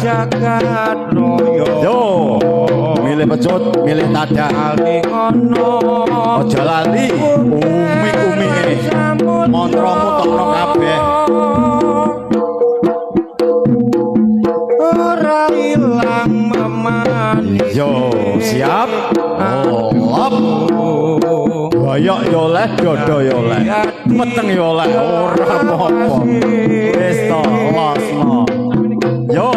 jagat raya yo milih pecut milih tadak aja lali umi-umi mantramu tokno kabeh ora ilang memani yo siap lop bayok yo leh dodo yo leh meteng yo leh ora apa-apa wis to losno yo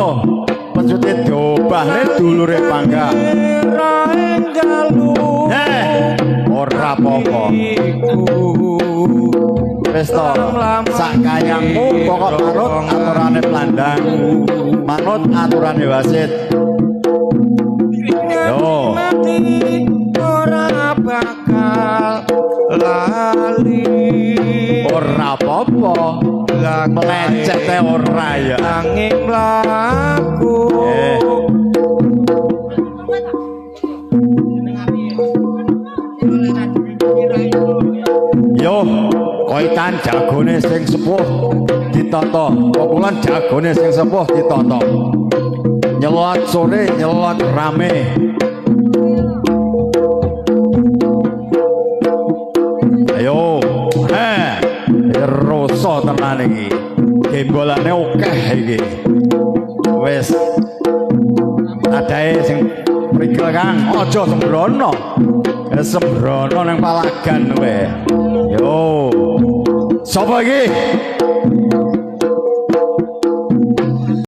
pecute diobahne dulure pangga ora apa-apa wis to sak kayangmu pokok manut aturane Blandang manut aturane wasit yo ora bakal lali ora apa-apa melecet ora ya angin mlaku yo koitan jagone sing sepuh ditata pokolan jagone sing sepuh ditata nyelot sore nyelot rame ayo roso tenan iki gembolane akeh iki wis adae sing prigel Kang aja sembrono sembrono nang palagan kowe yo sapa iki